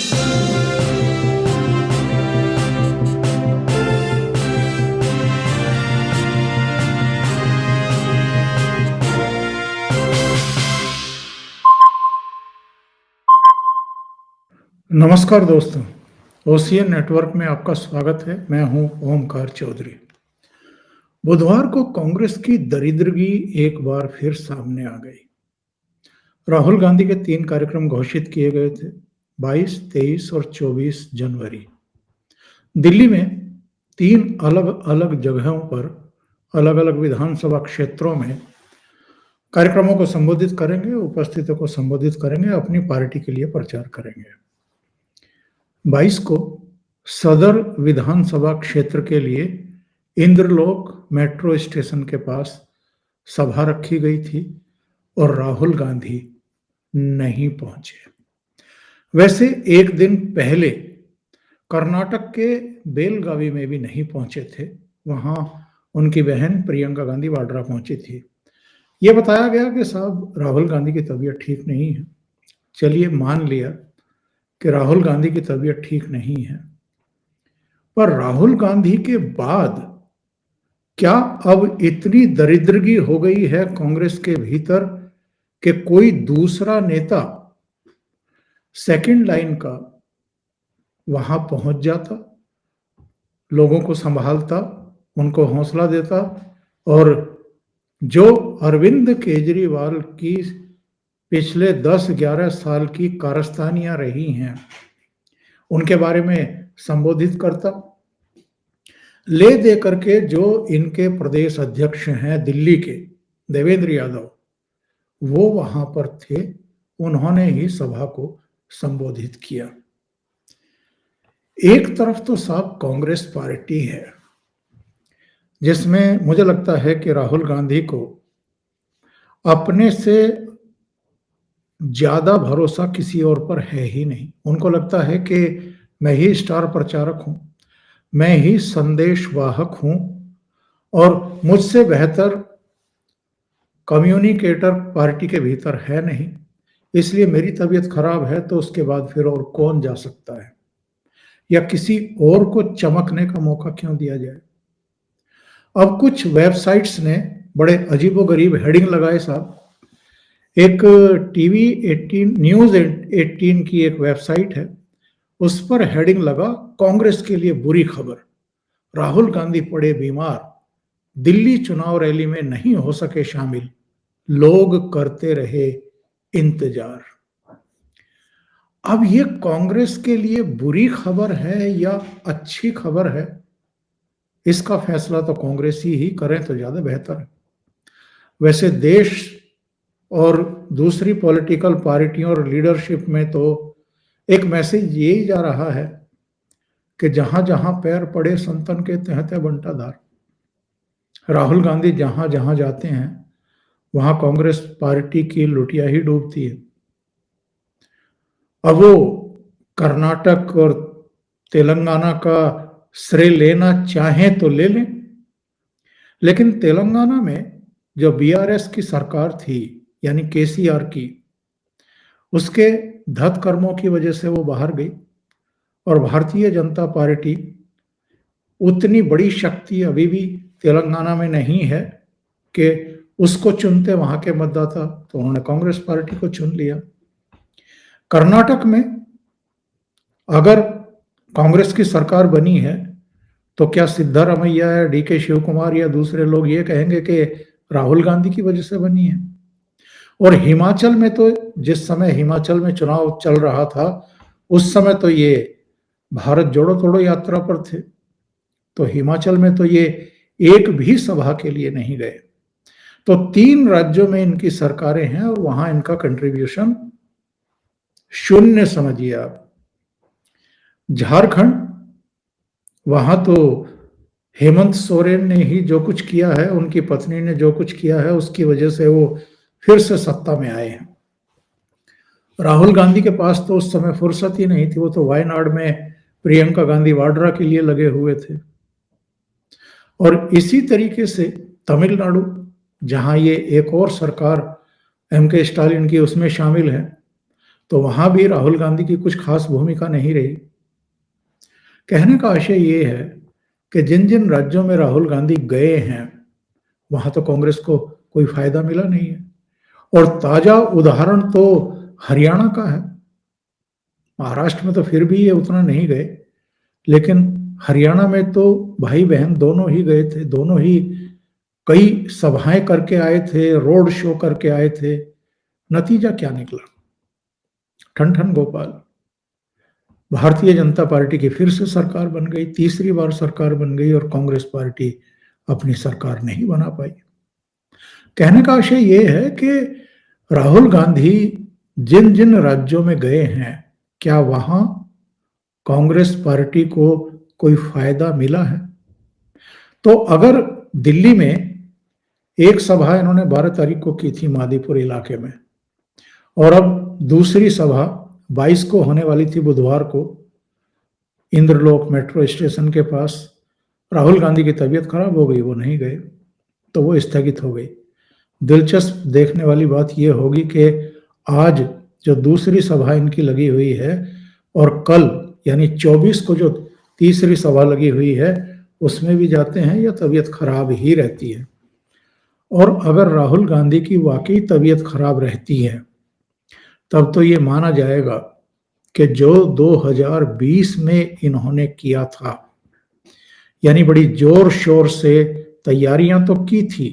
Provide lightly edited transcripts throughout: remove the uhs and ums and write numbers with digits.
नमस्कार दोस्तों, ocean network में आपका स्वागत है। मैं हूं ओमकार चौधरी। बुधवार को कांग्रेस की दरिद्रगी एक बार फिर सामने आ गई। राहुल गांधी के 3 कार्यक्रम घोषित किए गए थे, 22, 23 और 24 जनवरी। दिल्ली में 3 अलग-अलग जगहों पर अलग-अलग विधानसभा क्षेत्रों में कार्यक्रमों को संबोधित करेंगे, उपस्थितों को संबोधित करेंगे, अपनी पार्टी के लिए प्रचार करेंगे। 22 को सदर विधानसभा क्षेत्र के लिए इंद्रलोक मेट्रो स्टेशन के पास सभा रखी गई थी और राहुल गांधी नहीं पहुंचे। वैसे एक दिन पहले कर्नाटक के बेलगावी में भी नहीं पहुंचे थे। वहां उनकी बहन प्रियंका गांधी वाड्रा पहुंची थी। यह बताया गया कि साहब राहुल गांधी की तबीयत ठीक नहीं है। चलिए मान लिया कि राहुल गांधी की तबीयत ठीक नहीं है, पर राहुल गांधी के बाद क्या अब इतनी दरिद्रगी हो गई है कांग्रेस के भीतर कि कोई दूसरा नेता सेकंड लाइन का वहां पहुंच जाता, लोगों को संभालता, उनको हौसला देता और जो अरविंद केजरीवाल की पिछले 10-11 साल की कारस्तानियां रही हैं उनके बारे में संबोधित करता। ले दे करके जो इनके प्रदेश अध्यक्ष हैं दिल्ली के देवेंद्र यादव, वो वहां पर थे, उन्होंने ही सभा को संबोधित किया। एक तरफ तो साहब कांग्रेस पार्टी है जिसमें मुझे लगता है कि राहुल गांधी को अपने से ज्यादा भरोसा किसी और पर है ही नहीं। उनको लगता है कि मैं ही स्टार प्रचारक हूं, मैं ही संदेशवाहक हूं और मुझसे बेहतर कम्युनिकेटर पार्टी के भीतर है नहीं, इसलिए मेरी तबीयत खराब है तो उसके बाद फिर और कौन जा सकता है, या किसी और को चमकने का मौका क्यों दिया जाए। अब कुछ वेबसाइट्स ने बड़े अजीबोगरीब हेडिंग लगाए साहब। एक टीवी 18 न्यूज 18 की एक वेबसाइट है, उस पर हेडिंग लगा कांग्रेस के लिए बुरी खबर, राहुल गांधी पड़े बीमार, दिल्ली चुनाव रैली में नहीं हो सके शामिल, लोग करते रहे इंतजार। अब ये कांग्रेस के लिए बुरी खबर है या अच्छी खबर है, इसका फैसला तो कांग्रेस ही करें तो ज्यादा बेहतर है। वैसे देश और दूसरी पॉलिटिकल पार्टियों और लीडरशिप में तो एक मैसेज यही जा रहा है कि जहां जहां पैर पड़े संतन के तहते बंटाधार। राहुल गांधी जहां जहां जाते हैं वहां कांग्रेस पार्टी की लुटिया ही डूबती है। अब वो कर्नाटक और तेलंगाना का श्रेय लेना चाहें तो ले लें, लेकिन तेलंगाना में जो बीआरएस की सरकार थी यानी केसीआर की, उसके धत कर्मों की वजह से वो बाहर गई और भारतीय जनता पार्टी उतनी बड़ी शक्ति अभी भी तेलंगाना में नहीं है कि उसको चुनते वहां के मतदाता, तो उन्होंने कांग्रेस पार्टी को चुन लिया। कर्नाटक में अगर कांग्रेस की सरकार बनी है तो क्या सिद्धारमैया या डीके शिव कुमार या दूसरे लोग ये कहेंगे कि राहुल गांधी की वजह से बनी है? और हिमाचल में तो जिस समय हिमाचल में चुनाव चल रहा था उस समय तो ये भारत जोड़ो तोड़ो यात्रा पर थे, तो हिमाचल में तो ये एक भी सभा के लिए नहीं गए। तो 3 राज्यों में इनकी सरकारें हैं और वहां इनका कंट्रीब्यूशन शून्य समझिए आप। झारखंड, वहां तो हेमंत सोरेन ने ही जो कुछ किया है, उनकी पत्नी ने जो कुछ किया है, उसकी वजह से वो फिर से सत्ता में आए हैं। राहुल गांधी के पास तो उस समय फुर्सत ही नहीं थी, वो तो वायनाड में प्रियंका गांधी वाड्रा के लिए लगे हुए थे। और इसी तरीके से तमिलनाडु, जहां ये एक और सरकार एम के स्टालिन की उसमें शामिल है, तो वहां भी राहुल गांधी की कुछ खास भूमिका नहीं रही। कहने का आशय ये है कि जिन जिन राज्यों में राहुल गांधी गए हैं वहां तो कांग्रेस को कोई फायदा मिला नहीं है। और ताजा उदाहरण तो हरियाणा का है। महाराष्ट्र में तो फिर भी ये उतना नहीं गए, लेकिन हरियाणा में तो भाई बहन दोनों ही गए थे, दोनों ही कई सभाएं करके आए थे, रोड शो करके आए थे। नतीजा क्या निकला? ठन ठन गोपाल। भारतीय जनता पार्टी की फिर से सरकार बन गई, तीसरी बार सरकार बन गई, और कांग्रेस पार्टी अपनी सरकार नहीं बना पाई। कहने का आशय ये है कि राहुल गांधी जिन जिन राज्यों में गए हैं, क्या वहां कांग्रेस पार्टी को कोई फायदा मिला है? तो अगर दिल्ली में एक सभा इन्होंने 12 तारीख को की थी मादीपुर इलाके में, और अब दूसरी सभा 22 को होने वाली थी बुधवार को इंद्रलोक मेट्रो स्टेशन के पास, राहुल गांधी की तबीयत खराब हो गई, वो नहीं गए, तो वो स्थगित हो गई। दिलचस्प देखने वाली बात यह होगी कि आज जो दूसरी सभा इनकी लगी हुई है और कल यानी 24 को जो तीसरी सभा लगी हुई है उसमें भी जाते हैं या तबीयत खराब ही रहती है। और अगर राहुल गांधी की वाकई तबीयत खराब रहती है तब तो ये माना जाएगा कि जो 2020 में इन्होंने किया था, यानी बड़ी जोर शोर से तैयारियां तो की थी,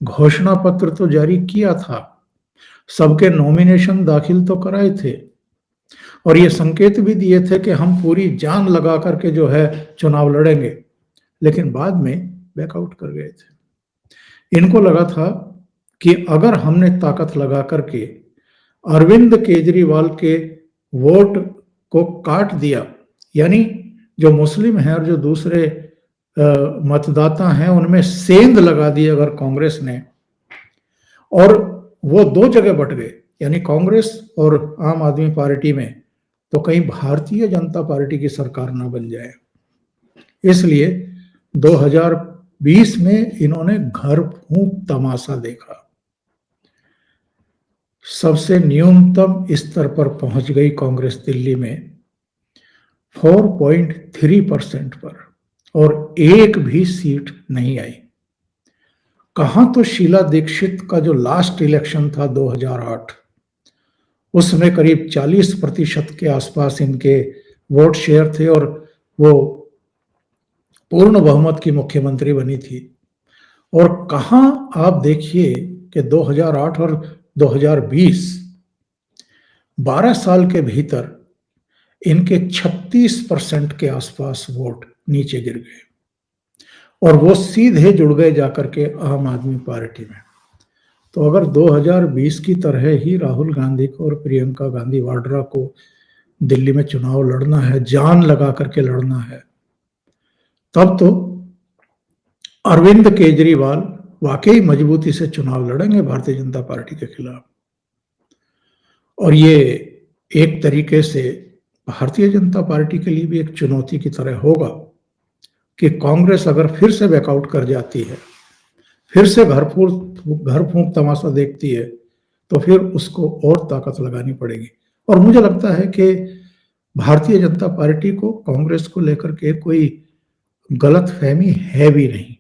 घोषणा पत्र तो जारी किया था, सबके नॉमिनेशन दाखिल तो कराए थे, और ये संकेत भी दिए थे कि हम पूरी जान लगा करके जो है चुनाव लड़ेंगे, लेकिन बाद में बैकआउट कर गए थे। इनको लगा था कि अगर हमने ताकत लगा करके अरविंद केजरीवाल के वोट को काट दिया, यानी जो मुस्लिम हैं और जो दूसरे मतदाता हैं उनमें सेंध लगा दी अगर कांग्रेस ने, और वो दो जगह बट गए, यानी कांग्रेस और आम आदमी पार्टी में, तो कहीं भारतीय जनता पार्टी की सरकार ना बन जाए। इसलिए 2020 में इन्होंने घर फूंक तमाशा देखा। सबसे न्यूनतम स्तर पर पहुंच गई कांग्रेस दिल्ली में 4.3% पर, और एक भी सीट नहीं आई। कहां तो शीला दीक्षित का जो लास्ट इलेक्शन था 2008, उसमें करीब 40% के आसपास इनके वोट शेयर थे और वो पूर्ण बहुमत की मुख्यमंत्री बनी थी। और कहां आप देखिए कि 2008 और 2020 12 साल के भीतर इनके 36% के आसपास वोट नीचे गिर गए, और वो सीधे जुड़ गए जाकर के आम आदमी पार्टी में। तो अगर 2020 की तरह ही राहुल गांधी को और प्रियंका गांधी वाड्रा को दिल्ली में चुनाव लड़ना है, जान लगा करके लड़ना है, तब तो अरविंद केजरीवाल वाकई मजबूती से चुनाव लड़ेंगे भारतीय जनता पार्टी के खिलाफ। और ये एक तरीके से भारतीय जनता पार्टी के लिए भी एक चुनौती की तरह होगा कि कांग्रेस अगर फिर से बैकआउट कर जाती है, फिर से घर फूंक तमाशा देखती है, तो फिर उसको और ताकत लगानी पड़ेगी। और मुझे लगता है कि भारतीय जनता पार्टी को कांग्रेस को लेकर के कोई गलतफहमी है भी नहीं।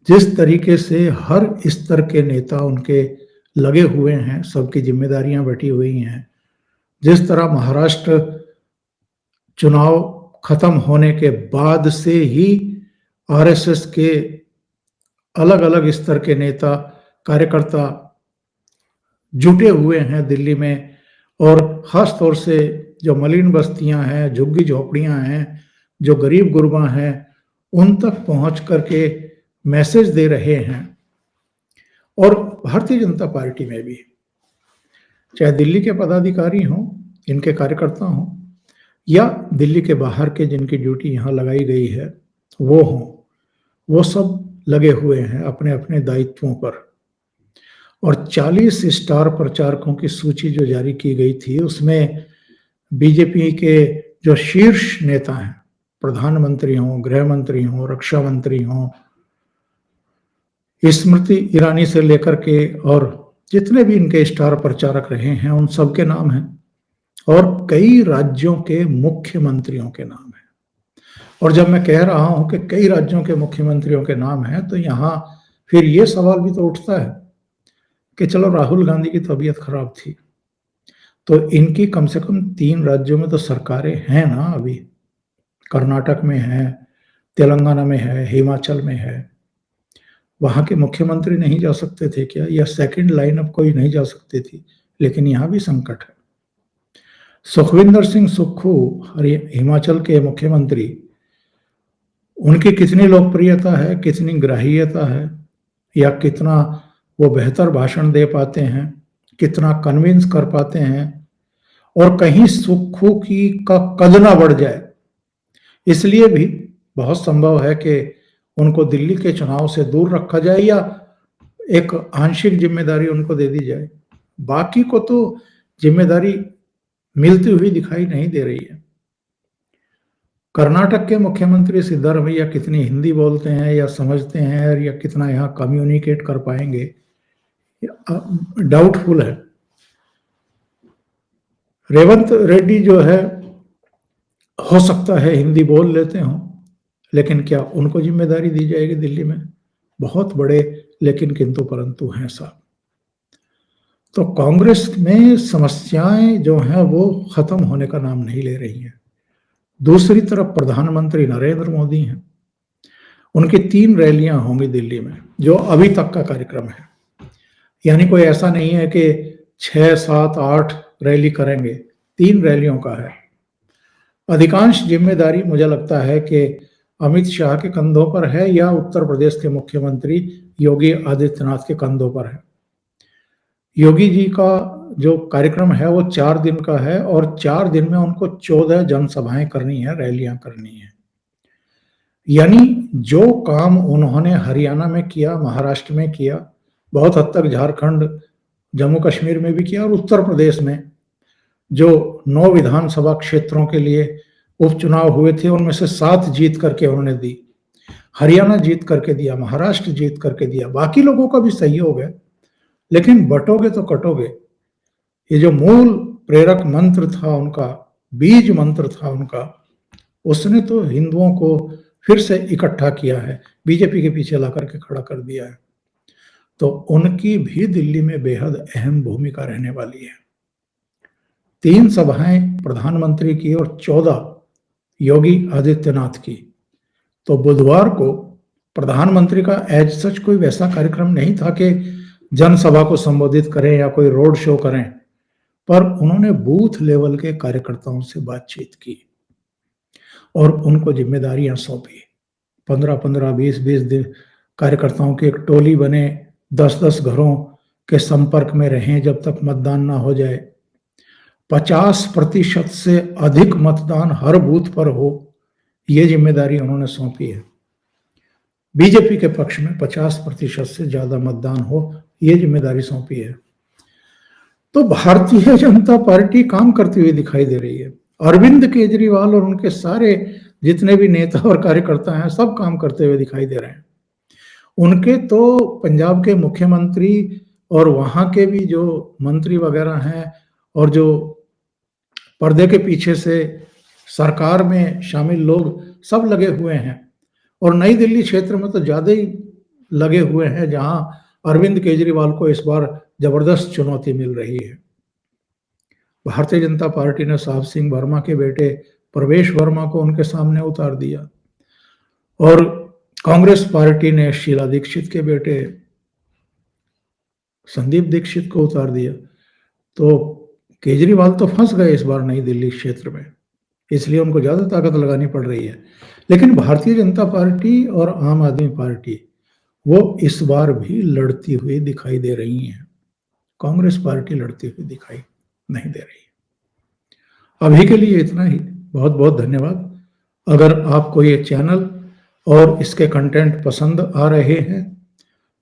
जिस तरीके से हर स्तर के नेता उनके लगे हुए हैं, सबकी जिम्मेदारियां बैठी हुई हैं, जिस तरह महाराष्ट्र चुनाव खत्म होने के बाद से ही आरएसएस के अलग अलग स्तर के नेता कार्यकर्ता जुटे हुए हैं दिल्ली में, और खास तौर से जो मलिन बस्तियां हैं, झुग्गी झोपड़ियां हैं, जो गरीब गुरबा हैं, उन तक पहुंच करके मैसेज दे रहे हैं। और भारतीय जनता पार्टी में भी, चाहे दिल्ली के पदाधिकारी हों, इनके कार्यकर्ता हों, या दिल्ली के बाहर के जिनकी ड्यूटी यहाँ लगाई गई है वो हों, वो सब लगे हुए हैं अपने अपने दायित्वों पर। और 40 स्टार प्रचारकों की सूची जो जारी की गई थी उसमें बीजेपी के जो शीर्ष नेता हैं, प्रधानमंत्री हों, गृह मंत्री हों, रक्षा मंत्री हों, स्मृति ईरानी से लेकर के और जितने भी इनके स्टार प्रचारक रहे हैं उन सबके नाम हैं और कई राज्यों के मुख्यमंत्रियों के नाम हैं। और जब मैं कह रहा हूं कि कई राज्यों के मुख्यमंत्रियों के नाम हैं, तो यहां फिर ये सवाल भी तो उठता है कि चलो राहुल गांधी की तबीयत खराब थी, तो इनकी कम से कम 3 राज्यों में तो सरकारें हैं ना अभी। कर्नाटक में है, तेलंगाना में है, हिमाचल में है। वहां के मुख्यमंत्री नहीं जा सकते थे क्या, या सेकंड लाइन अब कोई नहीं जा सकती थी? लेकिन यहां भी संकट है। सुखविंदर सिंह सुक्खू हिमाचल के मुख्यमंत्री, उनकी कितनी लोकप्रियता है, कितनी ग्राह्यता है, या कितना वो बेहतर भाषण दे पाते हैं, कितना कन्विंस कर पाते हैं, और कहीं सुक्खू की का कद ना बढ़ जाए, इसलिए भी बहुत संभव है कि उनको दिल्ली के चुनाव से दूर रखा जाए या एक आंशिक जिम्मेदारी उनको दे दी जाए। बाकी को तो जिम्मेदारी मिलती हुई दिखाई नहीं दे रही है। कर्नाटक के मुख्यमंत्री सिद्धरामैया कितनी हिंदी बोलते हैं या समझते हैं, या कितना यहाँ कम्युनिकेट कर पाएंगे, डाउटफुल है। रेवंत रेड्डी जो है, हो सकता है हिंदी बोल लेते हों, लेकिन क्या उनको जिम्मेदारी दी जाएगी दिल्ली में? बहुत बड़े लेकिन किंतु परंतु हैं साहब। तो कांग्रेस में समस्याएं जो हैं वो खत्म होने का नाम नहीं ले रही हैं। दूसरी तरफ प्रधानमंत्री नरेंद्र मोदी हैं, उनकी 3 रैलियां होंगी दिल्ली में, जो अभी तक का कार्यक्रम है। यानी कोई ऐसा नहीं है कि 6, 7, 8 रैली करेंगे, 3 रैलियों का है। अधिकांश जिम्मेदारी मुझे लगता है कि अमित शाह के कंधों पर है या उत्तर प्रदेश के मुख्यमंत्री योगी आदित्यनाथ के कंधों पर है। योगी जी का जो कार्यक्रम है वो 4 दिन का है और 4 दिन में उनको 14 जनसभाएं करनी है, रैलियां करनी है। यानी जो काम उन्होंने हरियाणा में किया, महाराष्ट्र में किया, बहुत हद तक झारखंड, जम्मू कश्मीर में भी किया, और उत्तर प्रदेश में जो 9 विधानसभा क्षेत्रों के लिए उपचुनाव हुए थे उनमें से 7 जीत करके उन्होंने दी, हरियाणा जीत करके दिया, महाराष्ट्र जीत करके दिया। बाकी लोगों का भी सहयोग है, लेकिन बटोगे तो कटोगे। ये जो मूल प्रेरक मंत्र था उनका, बीज मंत्र था उनका, उसने तो हिंदुओं को फिर से इकट्ठा किया है, बीजेपी के पीछे ला करके खड़ा कर दिया है। तो उनकी भी दिल्ली में बेहद अहम भूमिका रहने वाली है। 3 सभाएं प्रधानमंत्री की और 14 योगी आदित्यनाथ की। तो बुधवार को प्रधानमंत्री का एज सच कोई वैसा कार्यक्रम नहीं था कि जनसभा को संबोधित करें या कोई रोड शो करें, पर उन्होंने बूथ लेवल के कार्यकर्ताओं से बातचीत की और उनको जिम्मेदारियां सौंपी। 15-15, 20-20 दिन कार्यकर्ताओं की एक टोली बने, 10-10 घरों के संपर्क में रहें जब तक मतदान ना हो जाए। 50% से अधिक मतदान हर बूथ पर हो, ये जिम्मेदारी उन्होंने सौंपी है। बीजेपी के पक्ष में 50% से ज्यादा मतदान हो, ये जिम्मेदारी सौंपी है। तो भारतीय जनता पार्टी काम करती हुई दिखाई दे रही है। अरविंद केजरीवाल और उनके सारे जितने भी नेता और कार्यकर्ता हैं, सब काम करते हुए दिखाई दे रहे हैं। उनके तो पंजाब के मुख्यमंत्री और वहां के भी जो मंत्री वगैरह हैं और जो पर्दे के पीछे से सरकार में शामिल लोग, सब लगे हुए हैं। और नई दिल्ली क्षेत्र में तो ज्यादा ही लगे हुए हैं, जहां अरविंद केजरीवाल को इस बार जबरदस्त चुनौती मिल रही है। भारतीय जनता पार्टी ने साहब सिंह वर्मा के बेटे प्रवेश वर्मा को उनके सामने उतार दिया, और कांग्रेस पार्टी ने शीला दीक्षित के बेटे संदीप दीक्षित को उतार दिया। तो केजरीवाल तो फंस गए इस बार नई दिल्ली क्षेत्र में, इसलिए उनको ज्यादा ताकत लगानी पड़ रही है। लेकिन भारतीय जनता पार्टी और आम आदमी पार्टी वो इस बार भी लड़ती हुई दिखाई दे रही हैं। कांग्रेस पार्टी लड़ती हुई दिखाई नहीं दे रही। अभी के लिए इतना ही। बहुत बहुत धन्यवाद। अगर आपको ये चैनल और इसके कंटेंट पसंद आ रहे हैं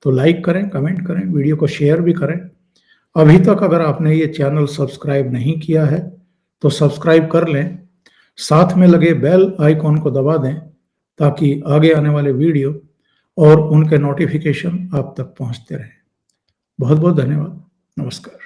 तो लाइक करें, कमेंट करें, वीडियो को शेयर भी करें। अभी तक अगर आपने ये चैनल सब्सक्राइब नहीं किया है तो सब्सक्राइब कर लें, साथ में लगे बेल आइकॉन को दबा दें ताकि आगे आने वाले वीडियो और उनके नोटिफिकेशन आप तक पहुंचते रहें। बहुत बहुत धन्यवाद। नमस्कार।